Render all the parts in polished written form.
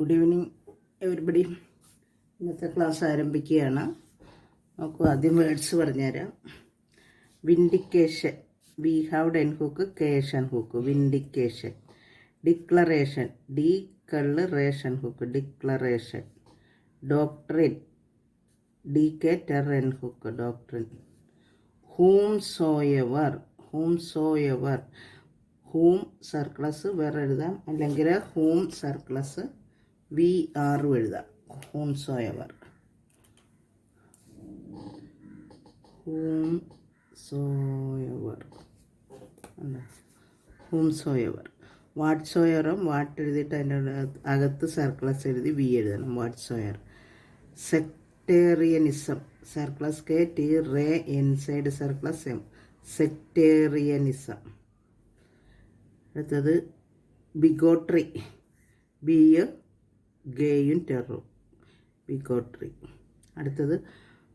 Good evening everybody. ഇന്നത്തെ class ആരംഭിക്കുകയാണ്. നമുക്ക് ആദ്യം വേർഡ്സ് പറഞ്ഞുതരാം. Vindication, we have den hook, cation hook, vindication. Declaration, D കള്ള് ration hook, declaration. Doctrine, D K ter N hook, doctrine. Whomsoever, whomsoever, whom circle S വേറെ എഴുതാം, അല്ലെങ്കിൽ ഹൂം സർക്ലസ് V ആറും എഴുതാം. ഹൂം സോയവർ, ഹൂം സോയവർ, ഹൂം സോയവർ. വാട്ട് സോയറും വാട്ട് എഴുതിയിട്ട് അതിൻ്റെ അകത്ത് സർക്ലസ് എഴുതി വി എഴുതണം. Whatsoever. Sectarianism, circle S K T ray inside circle S M, sectarianism. അടുത്തത് ബിഗോട്രി, ബി ഗേയും ടെറും, ബിഗോട്രി. അടുത്തത്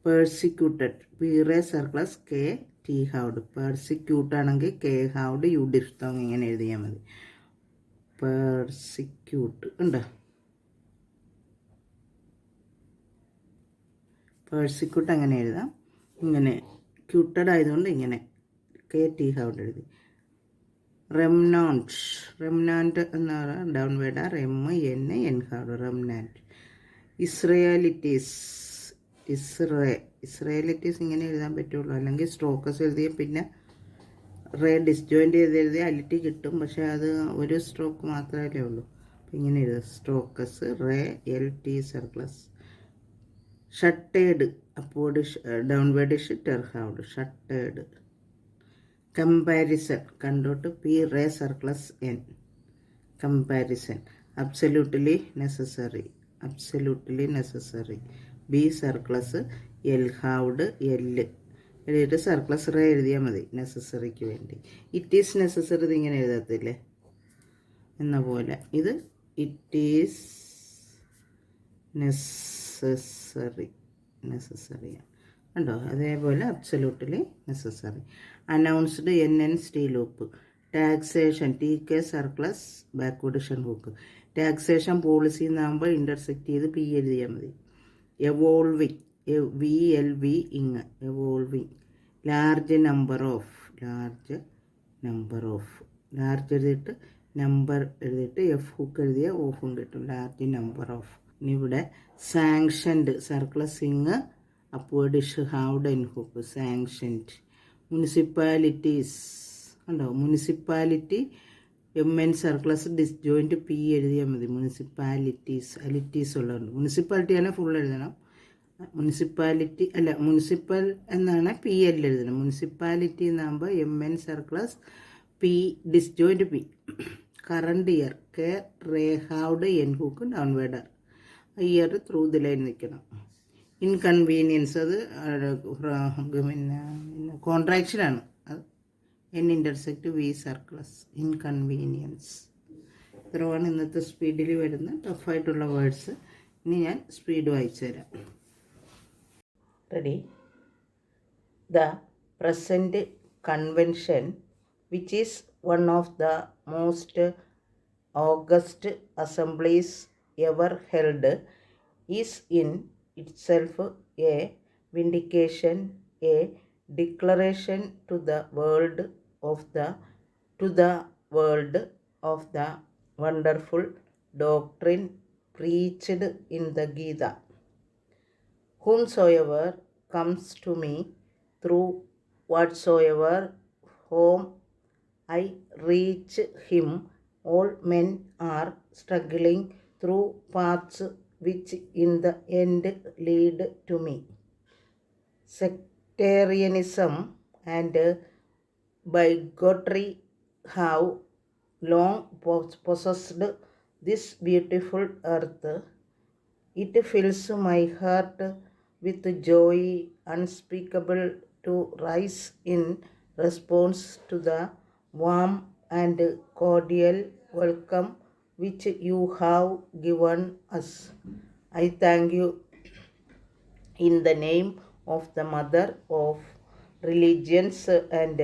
persecuted, P ray circle S K T halved, persecute ആണെങ്കിൽ കെ ഹൗഡ് യു ഡിഫ്തോങ് ഇങ്ങനെ എഴുതിയാൽ മതി. പേഴ്സിക്യൂട്ട് ഉണ്ട്. പേഴ്സിക്യൂട്ട് അങ്ങനെ എഴുതാം, ഇങ്ങനെ ക്യൂട്ടഡ് ആയതുകൊണ്ട് ഇങ്ങനെ കെ ടി ഹൗഡ് എഴുതി. റെംനാൻറ്റ്, റെംനാൻറ്റ് എന്ന് പറഞ്ഞാൽ downward, rem N N halved, remnant. Israelites, Israelites ഇങ്ങനെ എഴുതാൻ പറ്റുള്ളൂ, അല്ലെങ്കിൽ സ്ട്രോക്കസ് എഴുതിയ പിന്നെ റേ ഡിസ്ജോയിൻ്റ് ചെയ്ത് എഴുതിയ അലിറ്റി കിട്ടും, പക്ഷേ അത് ഒരു സ്ട്രോക്ക് മാത്രമേ ഉള്ളൂ. അപ്പം ഇങ്ങനെ എഴുതാം, stroke S ray L T circle S. Shuttered, upward downward ter halved, shuttered. Comparison, കണ്ടോട്ട് P ray circle S N, comparison. Absolutely necessary, absolutely necessary, B circle S L halved L എഴുതിയിട്ട് സർക്ലസ് റേ എഴുതിയാൽ മതി നെസസറിക്ക് വേണ്ടി. ഇറ്റ് ഈസ് നെസസറി ഇത് ഇങ്ങനെ എഴുതത്തില്ലേ എന്ന പോലെ, ഇത് ഇറ്റ് ഈസ് നെസസറി, നെസസറിയാണ് കണ്ടോ. അതേപോലെ absolutely necessary. Announced N N stee loop. Taxation, T K circle S backward shun hook, taxation policy എന്നാകുമ്പോൾ ഇൻ്റർസെക്റ്റ് ചെയ്ത് പി എഴുതിയാൽ മതി. Evolving, V L V ing, evolving. Large number of, large number of, large എഴുതിയിട്ട് number എഴുതിയിട്ട് F hook എഴുതിയ ഓഫും കിട്ടും, large number of. ഇനി ഇവിടെ sanctioned, സർക്ലസ് ing upward ish halved N hook, sanctioned. Municipalities ഉണ്ടോ, municipality M N circle S disjoint P എഴുതിയാൽ മതി. മുനിസിപ്പാലിറ്റീസ്, അലിറ്റീസ് ഉള്ളതുണ്ട്. മുനിസിപ്പാലിറ്റി ആണ് ഫുൾ എഴുതണം, മുനിസിപ്പാലിറ്റി അല്ല മുനിസിപ്പൽ എന്നാണ് പി എൽ എഴുതണം. മുനിസിപ്പാലിറ്റി എന്നാകുമ്പോൾ M N circle S P disjoint P. Current year K ray halved N hook ഡൗൺവേർഡർ, ഇയർ ത്രൂ ദി ലൈൻ നിൽക്കണം. ഇൻകൺവീനിയൻസ്, അത് പിന്നെ കോൺട്രാക്ഷനാണ്, അത് N intersect V circle S, inconvenience. ഇത്രയാണ് ഇന്നത്തെ സ്പീഡിൽ വരുന്ന ടഫായിട്ടുള്ള വേർഡ്സ്. ഇനി ഞാൻ സ്പീഡ് വായിച്ചു തരാം. Ready. The present convention which is one of the most August assemblies ever held is in itself a vindication, a declaration to the world of the wonderful doctrine preached in the Gita. Whomsoever comes to me through whatsoever whom I reach him, all men are struggling through paths which in the end lead to me. Sectarianism and bigotry have long possessed this beautiful earth. It fills my heart with joy unspeakable to rise in response to the warm and cordial welcome which you have given us. I thank you in the name of the Mother of Religions, and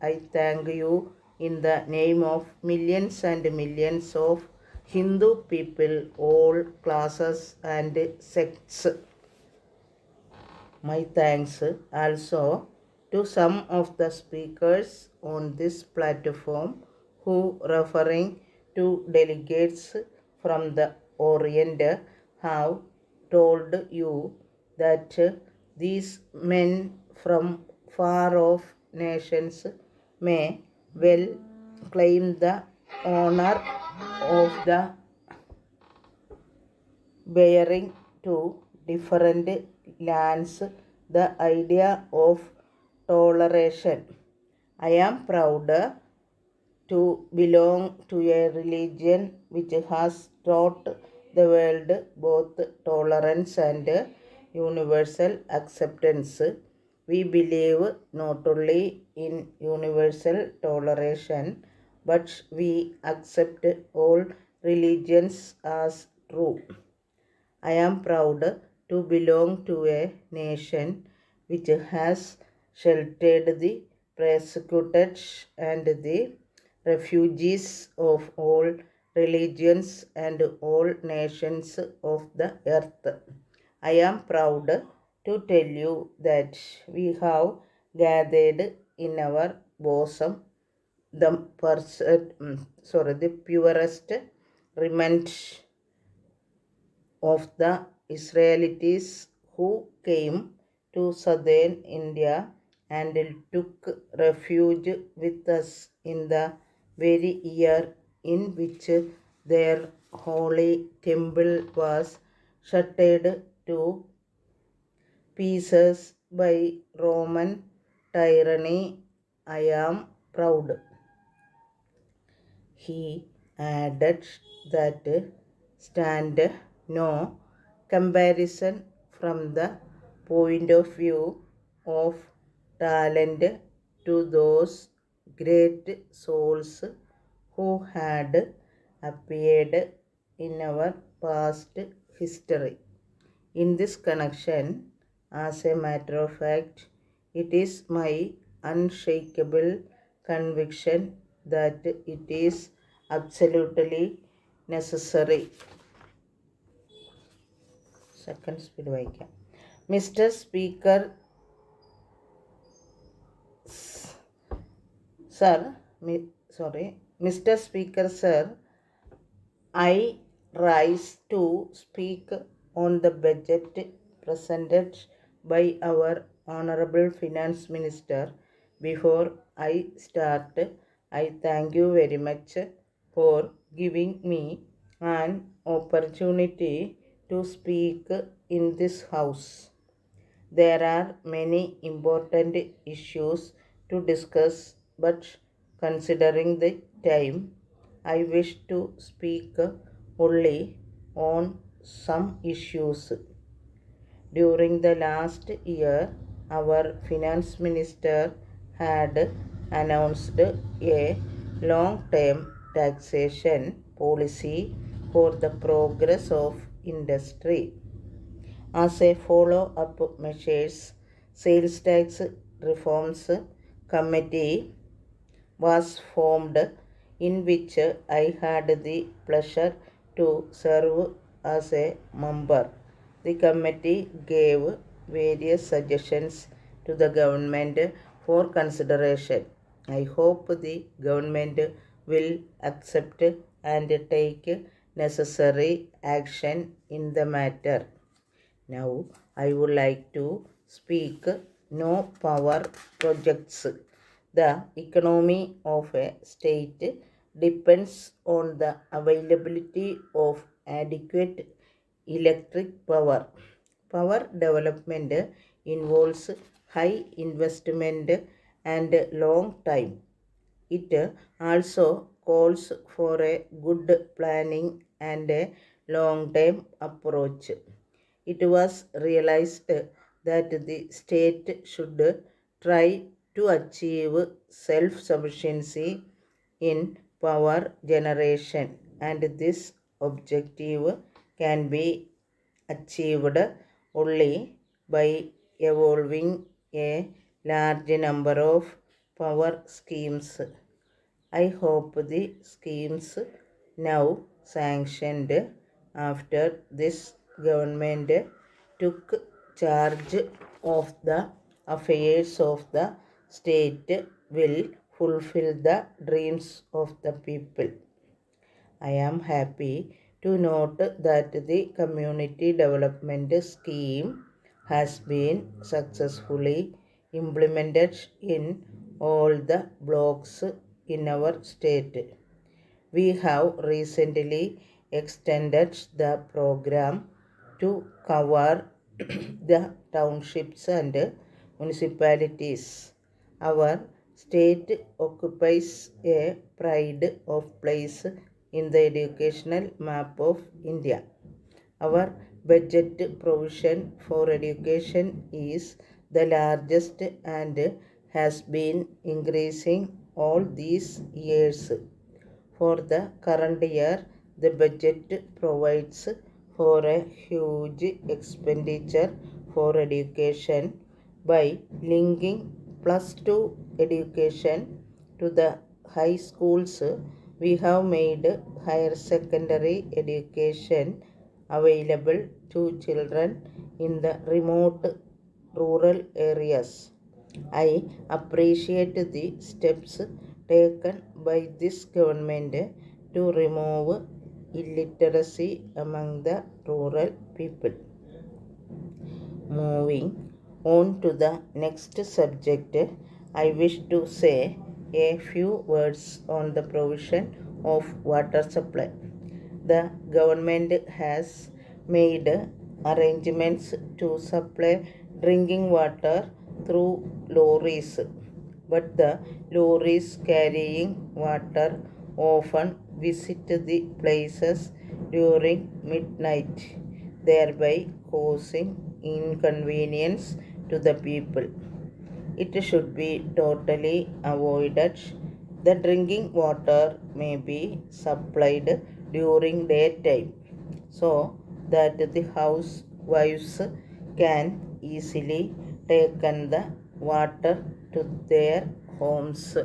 I thank you in the name of millions and millions of Hindu people, all classes and sects. My thanks also to some of the speakers on this platform who, referring to delegates from the Orient, have told you that these men from far off nations may well claim the honor of the bearing to different lands the idea of toleration. I am proud to belong to a religion which has taught the world both tolerance and universal acceptance. We believe not only in universal toleration, but we accept all religions as true. I am proud to belong to a nation which has sheltered the persecuted and the refugees of all religions and all nations of the earth. I am proud to tell you that we have gathered in our bosom the purest remnant of the Israelites who came to southern India and took refuge with us in the very year in which their holy temple was shattered to pieces by Roman tyranny. I am proud. He added that stand no comparison from the point of view of talent to those great souls who had appeared in our past history. In this connection, as a matter of fact, it is my unshakable conviction that it is absolutely necessary. Second speed വായിക്കാം. Mr. Speaker, sir, Mr. Speaker, sir, I rise to speak on the budget presented by our Honorable Finance Minister. Before I start, I thank you very much for giving me an opportunity to speak in this house. There are many important issues to discuss, but considering the time, I wish to speak only on some issues. During the last year, our finance minister had announced a long-term taxation policy for the progress of industry. As a follow-up measures, sales tax reforms committee was formed in which I had the pleasure to serve as a member. The committee gave various suggestions to the government for consideration. I hope the government will accept and take necessary action in the matter. Now, I would like to speak no power projects. The economy of a state depends on the availability of adequate electric power. Power development involves high investment and long time. It also calls for a good planning and a long-term approach. It was realized that the state should try to achieve self-sufficiency in power generation, and this objective can be achieved only by evolving a large number of power schemes. I hope the schemes now sanctioned. After this government took charge of the affairs of the state will fulfill the dreams of the people. I am happy to note that the community development scheme has been successfully implemented in all the blocks in our state. We have recently extended the program to cover the townships and municipalities. Our state occupies a pride of place in the educational map of India. Our budget provision for education is the largest and has been increasing all these years. For the current year, the budget provides for a huge expenditure for education by linking plus 2 education to the high schools. We have made higher secondary education available to children in the remote rural areas. I appreciate the steps taken by this government to remove illiteracy among the rural people. Moving on to the next subject, I wish to say a few words on the provision of water supply. The government has made arrangements to supply drinking water through lorries, but the lorries carrying water often visit the places during midnight, thereby causing inconvenience to the people. It should be totally avoided. The drinking water may be supplied during daytime so that the housewives can easily take the water to their homes